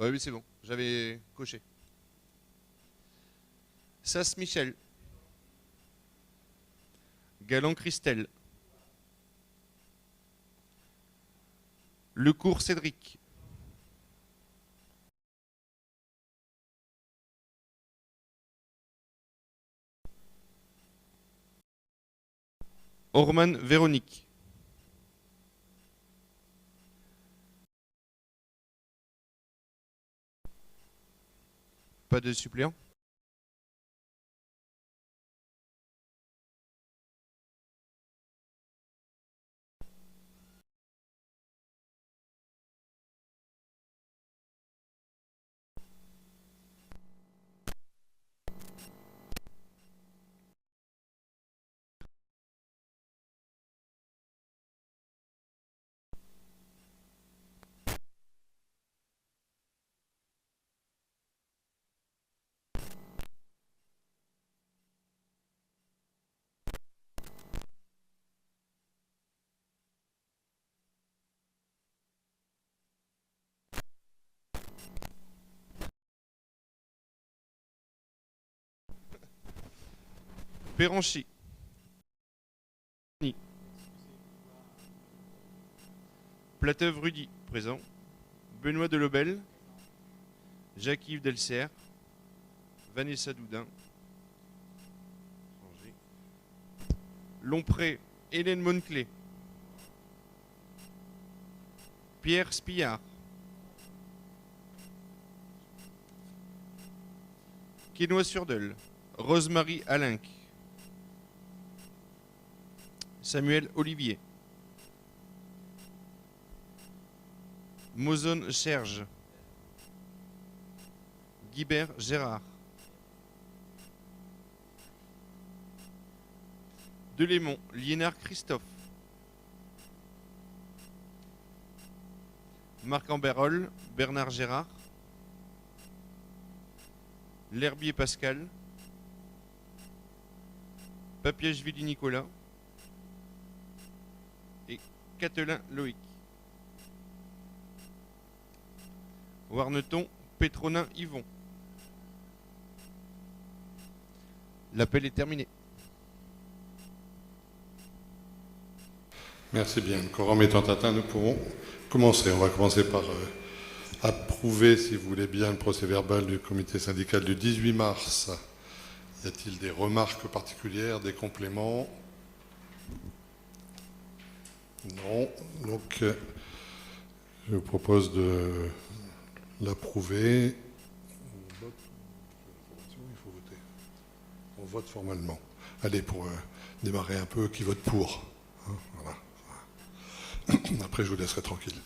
Oui, c'est bon, j'avais coché. Sass-Michel. Galant-Christelle. Lecourt Cédric. Orman Véronique. Pas de suppléant? Péranchy. Plateuve Rudy, présent. Benoît Delobel. Jacques-Yves Delcer. Vanessa Doudin. Lompré, Hélène Monclé. Pierre Spillard. Quesnoy-sur-Deule. Rosemary Alinck. Samuel Olivier. Mozone Serge. Guibert Gérard. Delémont, Liénard Christophe. Marc Amberol, Bernard Gérard. L'Herbier Pascal. Papiachvili Nicolas. Et Catelin Loïc. Warneton, Pétronin Yvon. L'appel est terminé. Merci bien. Le quorum étant atteint, nous pourrons commencer. On va commencer par approuver, si vous voulez bien, le procès-verbal du comité syndical du 18 mars. Y a-t-il des remarques particulières, des compléments? Non. Donc, je vous propose de l'approuver. Il faut voter. On vote formellement. Allez, pour démarrer un peu, qui vote pour? Hein, voilà. Après, je vous laisserai tranquille.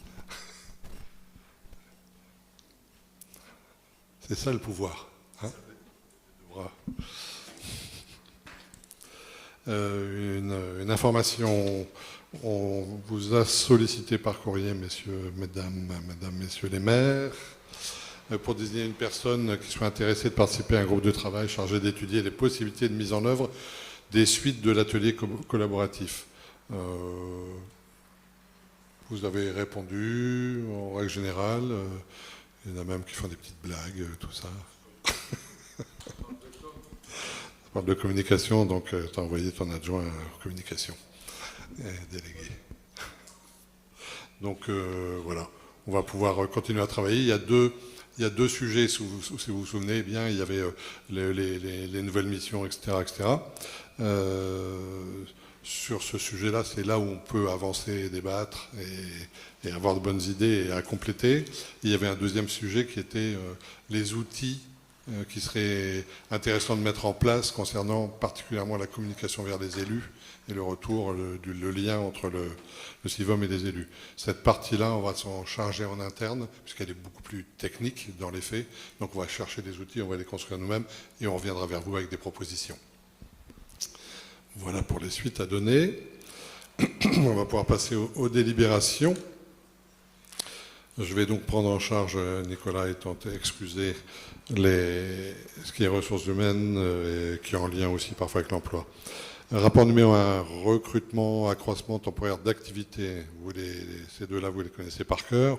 C'est ça le pouvoir. Hein, une information, on vous a sollicité par courrier, mesdames, messieurs les maires, pour désigner une personne qui soit intéressée de participer à un groupe de travail chargé d'étudier les possibilités de mise en œuvre des suites de l'atelier collaboratif. Vous avez répondu, en règle générale, il y en a même qui font des petites blagues, tout ça. Ça parle de communication, donc tu as envoyé ton adjoint en communication, délégué. Donc voilà, on va pouvoir continuer à travailler. Il y a deux sujets, si vous vous souvenez bien, il y avait les nouvelles missions, etc. Sur ce sujet-là, c'est là où on peut avancer et débattre et avoir de bonnes idées et à compléter. Il y avait un deuxième sujet qui était les outils qui seraient intéressants de mettre en place concernant particulièrement la communication vers les élus et le retour, le lien entre le CIVOM et les élus. Cette partie-là, on va s'en charger en interne, puisqu'elle est beaucoup plus technique dans les faits. Donc on va chercher des outils, on va les construire nous-mêmes et on reviendra vers vous avec des propositions. Voilà pour les suites à donner. On va pouvoir passer aux délibérations. Je vais donc prendre en charge, Nicolas étant excusé, ce qui est ressources humaines et qui est en lien aussi parfois avec l'emploi. Rapport numéro 1, recrutement, accroissement temporaire d'activité. Ces deux-là, vous les connaissez par cœur.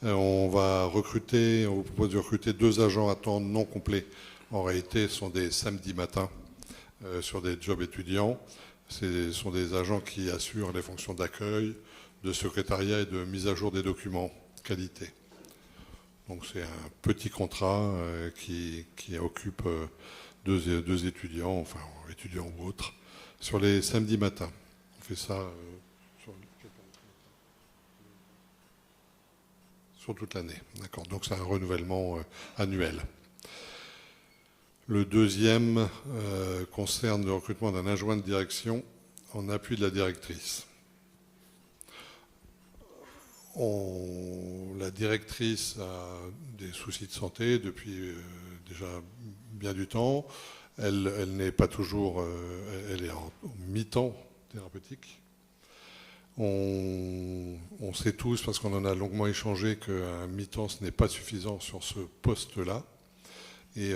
On vous propose de recruter 2 agents à temps non complet. En réalité, ce sont des samedis matins sur des jobs étudiants. Ce sont des agents qui assurent les fonctions d'accueil, de secrétariat et de mise à jour des documents qualité. Donc c'est un petit contrat qui occupe 2 étudiants, enfin étudiants ou autres, sur les samedis matins. On fait ça sur toute l'année. D'accord. Donc c'est un renouvellement annuel. Le deuxième concerne le recrutement d'un adjoint de direction en appui de la directrice. La directrice a des soucis de santé depuis déjà bien du temps. Elle n'est pas toujours... elle est en mi-temps thérapeutique. On sait tous, parce qu'on en a longuement échangé, qu'un mi-temps, ce n'est pas suffisant sur ce poste-là. Et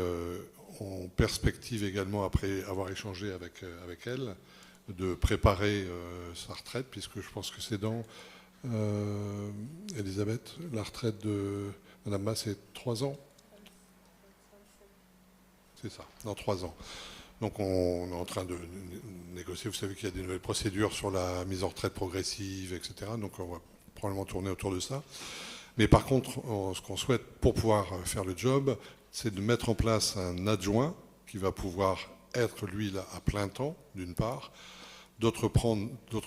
en perspective également, après avoir échangé avec elle, de préparer sa retraite, puisque je pense que c'est dans... Elisabeth, la retraite de Mme Mas, c'est 3 ans. C'est ça, dans 3 ans. Donc on est en train de négocier. Vous savez qu'il y a des nouvelles procédures sur la mise en retraite progressive, etc. Donc on va probablement tourner autour de ça. Mais par contre, ce qu'on souhaite pour pouvoir faire le job, c'est de mettre en place un adjoint qui va pouvoir être, lui, là, à plein temps, d'une part. D'autre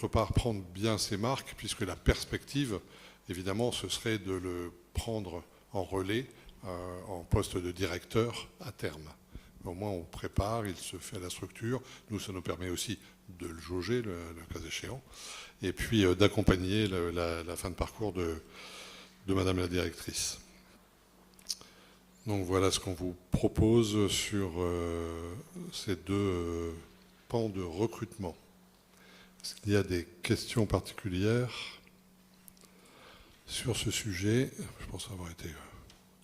part, prendre bien ses marques, puisque la perspective, évidemment, ce serait de le prendre en relais en poste de directeur à terme. Au moins, on prépare, il se fait à la structure. Nous, ça nous permet aussi de le jauger, le cas échéant, et puis d'accompagner la fin de parcours de Madame la directrice. Donc voilà ce qu'on vous propose sur ces 2 pans de recrutement. Est-ce qu'il y a des questions particulières sur ce sujet? Je pense avoir été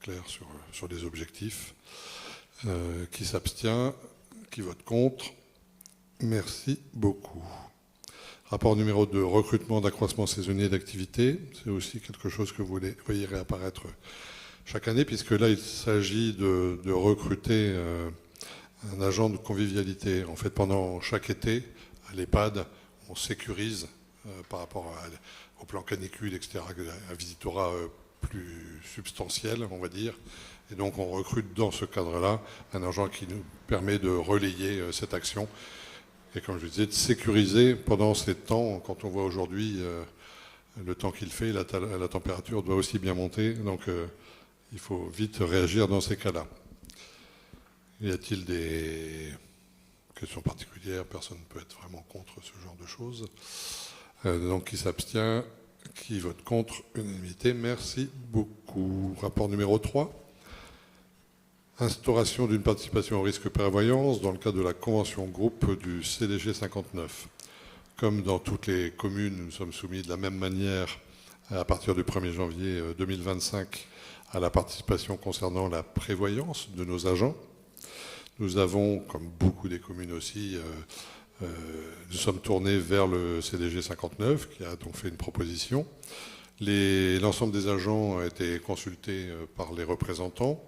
clair sur les objectifs. Qui s'abstient? Qui vote contre? Merci beaucoup. Rapport numéro 2, recrutement d'accroissement saisonnier d'activité. C'est aussi quelque chose que vous voyez réapparaître chaque année, puisque là, il s'agit de recruter un agent de convivialité. En fait, pendant chaque été, à l'EHPAD, on sécurise par rapport au plan canicule, etc., un visitorat plus substantiel, on va dire. Et donc on recrute dans ce cadre-là un agent qui nous permet de relayer cette action. Et comme je vous disais, de sécuriser pendant ces temps, quand on voit aujourd'hui le temps qu'il fait, la température doit aussi bien monter. Donc il faut vite réagir dans ces cas-là. Y a-t-il des questions particulières? Personne ne peut être vraiment contre ce genre de choses. Donc qui s'abstient? Qui vote contre? Unanimité. Merci beaucoup. Rapport numéro 3. Instauration d'une participation au risque prévoyance dans le cadre de la convention groupe du CDG 59. Comme dans toutes les communes, nous sommes soumis de la même manière à partir du 1er janvier 2025 à la participation concernant la prévoyance de nos agents. Nous avons, comme beaucoup des communes aussi, nous sommes tournés vers le CDG 59 qui a donc fait une proposition. L'ensemble des agents a été consulté par les représentants.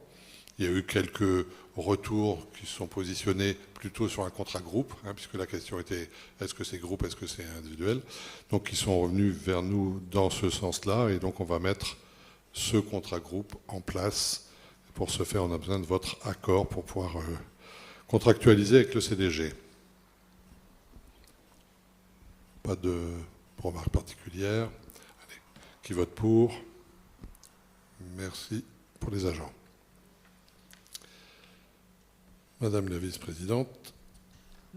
Il y a eu quelques retours qui se sont positionnés plutôt sur un contrat groupe, puisque la question était est-ce que c'est groupe, est-ce que c'est individuel. Donc ils sont revenus vers nous dans ce sens-là, et donc on va mettre ce contrat groupe en place. Pour ce faire, on a besoin de votre accord pour pouvoir contractualiser avec le CDG. Pas de remarques particulières. Allez, qui vote pour? Merci pour les agents. Madame la vice-présidente,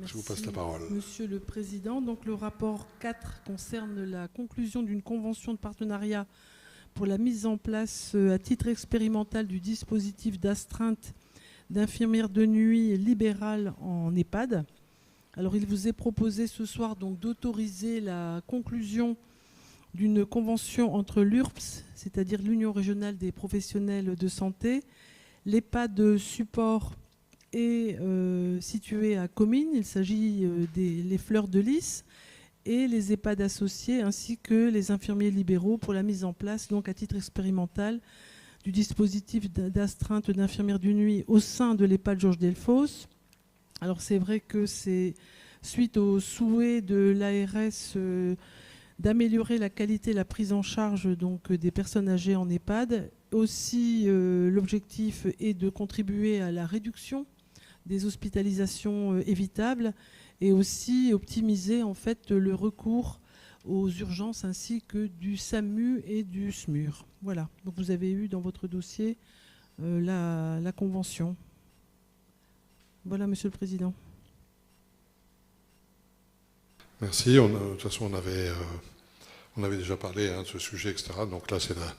je vous passe la parole. Monsieur le Président, donc le rapport 4 concerne la conclusion d'une convention de partenariat pour la mise en place à titre expérimental du dispositif d'astreinte d'infirmières de nuit libérales en EHPAD. Alors il vous est proposé ce soir donc d'autoriser la conclusion d'une convention entre l'URPS, c'est-à-dire l'Union régionale des professionnels de santé, l'EHPAD support est situé à Comines, il s'agit des Fleurs de Lys, et les EHPAD associés ainsi que les infirmiers libéraux pour la mise en place, donc à titre expérimental, du dispositif d'astreinte d'infirmières de nuit au sein de l'EHPAD Georges Delfosse. Alors c'est vrai que c'est suite au souhait de l'ARS d'améliorer la qualité et la prise en charge donc, des personnes âgées en EHPAD. Aussi, l'objectif est de contribuer à la réduction des hospitalisations évitables et aussi optimiser en fait le recours aux urgences ainsi que du SAMU et du SMUR. Voilà, donc vous avez eu dans votre dossier la convention. Voilà, Monsieur le Président. Merci. De toute façon, on avait déjà parlé de ce sujet, etc. Donc là, c'est la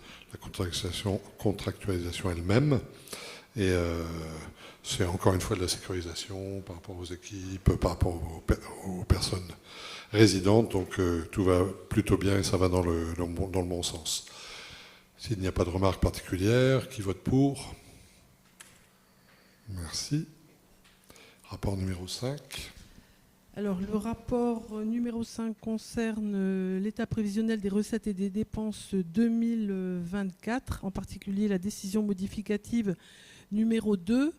contractualisation elle-même. Et c'est encore une fois de la sécurisation par rapport aux équipes, par rapport aux personnes résidentes. Donc tout va plutôt bien et ça va dans le bon sens. S'il n'y a pas de remarques particulières, qui vote pour? Merci. Rapport numéro 5. Alors, le rapport numéro 5 concerne l'état prévisionnel des recettes et des dépenses 2024, en particulier la décision modificative numéro 2.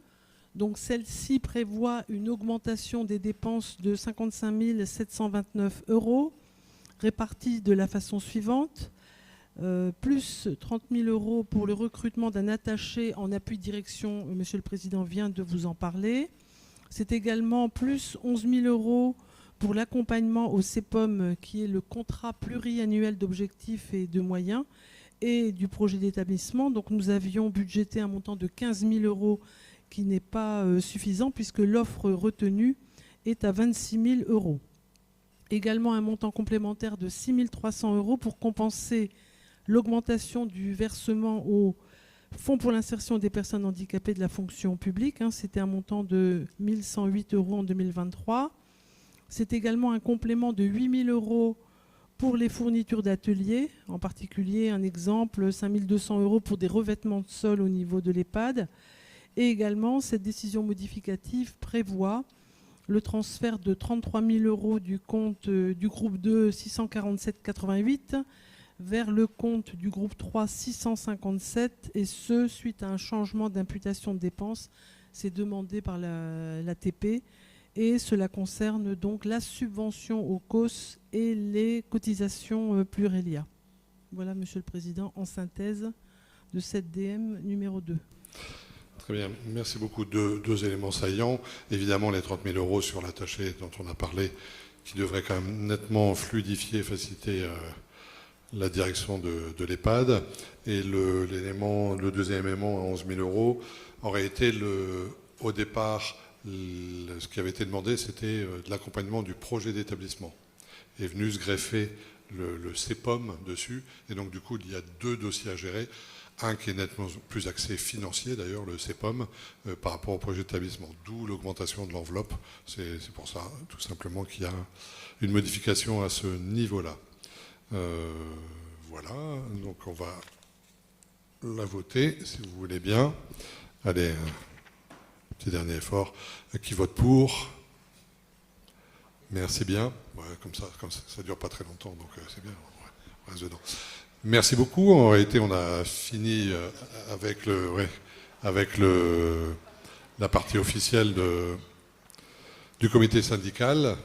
Donc, celle-ci prévoit une augmentation des dépenses de 55 729 €, répartie de la façon suivante. Plus 30 000 € pour le recrutement d'un attaché en appui de direction, Monsieur le Président vient de vous en parler. C'est également plus 11 000 € pour l'accompagnement au CEPOM, qui est le contrat pluriannuel d'objectifs et de moyens, et du projet d'établissement. Donc nous avions budgété un montant de 15 000 € qui n'est pas suffisant puisque l'offre retenue est à 26 000 €. Également un montant complémentaire de 6 300 € pour compenser l'augmentation du versement au Fonds pour l'insertion des personnes handicapées de la fonction publique. C'était un montant de 1 108 € en 2023. C'est également un complément de 8 000 € pour les fournitures d'ateliers, en particulier un exemple, 5 200 € pour des revêtements de sol au niveau de l'EHPAD. Et également, cette décision modificative prévoit le transfert de 33 000 € du compte du groupe 2 647,88 vers le compte du groupe 3 657, et ce, suite à un changement d'imputation de dépenses. C'est demandé par l'ATP, et cela concerne donc la subvention au COS et les cotisations Plurelia. Voilà, Monsieur le Président, en synthèse de cette DM numéro 2. Très bien, merci beaucoup. Deux éléments saillants. Évidemment, les 30 000 € sur l'attaché dont on a parlé, qui devrait quand même nettement fluidifier, faciliter la direction de l'EHPAD. Et le deuxième élément à 11 000 €, en réalité, au départ, ce qui avait été demandé, c'était de l'accompagnement du projet d'établissement. Est venu se greffer le CEPOM dessus. Et donc, du coup, il y a deux dossiers à gérer. Un qui est nettement plus axé financier, d'ailleurs, le CEPOM, par rapport au projet d'établissement. D'où l'augmentation de l'enveloppe. C'est pour ça, tout simplement, qu'il y a une modification à ce niveau-là. Voilà, donc on va la voter, si vous voulez bien. Allez, petit dernier effort. Qui vote pour? Merci bien. Ouais, comme ça ne dure pas très longtemps, donc c'est bien. Ouais, on reste dedans. Merci beaucoup. En réalité, on a fini avec la partie officielle du comité syndical.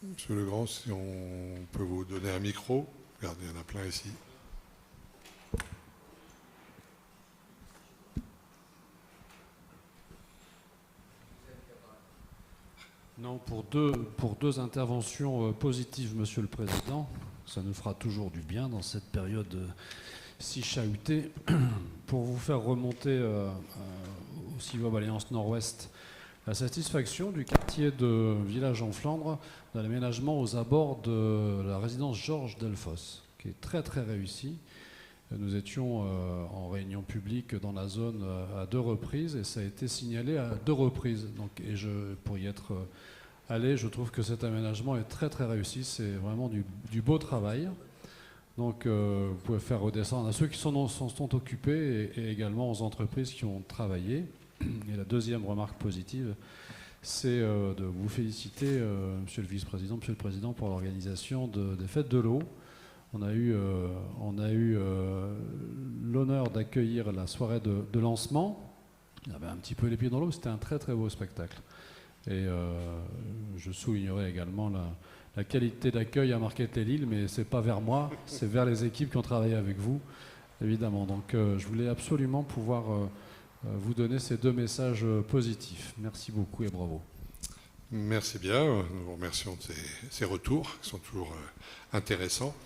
Monsieur Legrand, si on peut vous donner un micro. Regardez, il y en a plein ici. Non, pour deux interventions positives, Monsieur le Président. Ça nous fera toujours du bien dans cette période si chahutée. Pour vous faire remonter au CIVOB Alliance Nord-Ouest la satisfaction du quartier de Village en Flandre dans l'aménagement aux abords de la résidence Georges Delfosse, qui est très très réussi. Nous étions en réunion publique dans la zone à 2 reprises et ça a été signalé à 2 reprises. Donc, pour y être allé, je trouve que cet aménagement est très très réussi. C'est vraiment du beau travail. Donc vous pouvez faire redescendre à ceux qui s'en sont occupés et également aux entreprises qui ont travaillé. Et la deuxième remarque positive, c'est de vous féliciter, Monsieur le Vice-président, Monsieur le Président, pour l'organisation des fêtes de l'eau. On a eu l'honneur d'accueillir la soirée de lancement. Il y avait un petit peu les pieds dans l'eau, c'était un très très beau spectacle. Et je soulignerai également la qualité d'accueil à Marquette-les-Lilles, mais c'est pas vers moi, c'est vers les équipes qui ont travaillé avec vous, évidemment. Donc je voulais absolument pouvoir vous donner ces 2 messages positifs. Merci beaucoup et bravo. Merci bien. Nous vous remercions de ces retours qui sont toujours intéressants.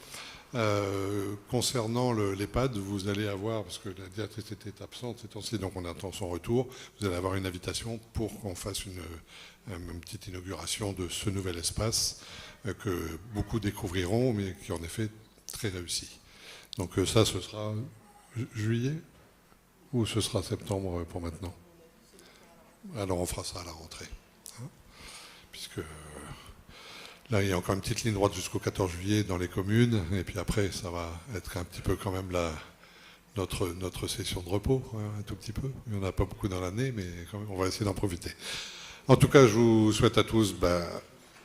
Concernant l'EHPAD, vous allez avoir, parce que la directrice était absente ces temps-ci, donc on attend son retour, vous allez avoir une invitation pour qu'on fasse une petite inauguration de ce nouvel espace que beaucoup découvriront, mais qui est en effet très réussi. Donc ça, ce sera juillet ou ce sera septembre pour maintenant? Alors on fera ça à la rentrée. Hein, puisque là, il y a encore une petite ligne droite jusqu'au 14 juillet dans les communes, et puis après, ça va être un petit peu quand même notre session de repos, hein, un tout petit peu. Il n'y en a pas beaucoup dans l'année, mais quand même, on va essayer d'en profiter. En tout cas, je vous souhaite à tous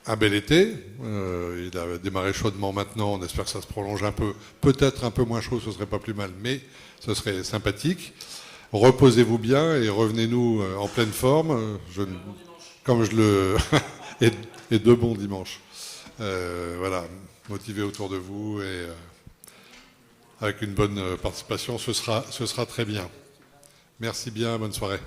un bel été. Il a démarré chaudement maintenant, on espère que ça se prolonge un peu. Peut-être un peu moins chaud, ce serait pas plus mal, mais ce serait sympathique. Reposez-vous bien et revenez-nous en pleine forme. Comme je le... et 2 bons dimanches. Voilà, motivés autour de vous et avec une bonne participation, ce sera très bien. Merci bien, bonne soirée.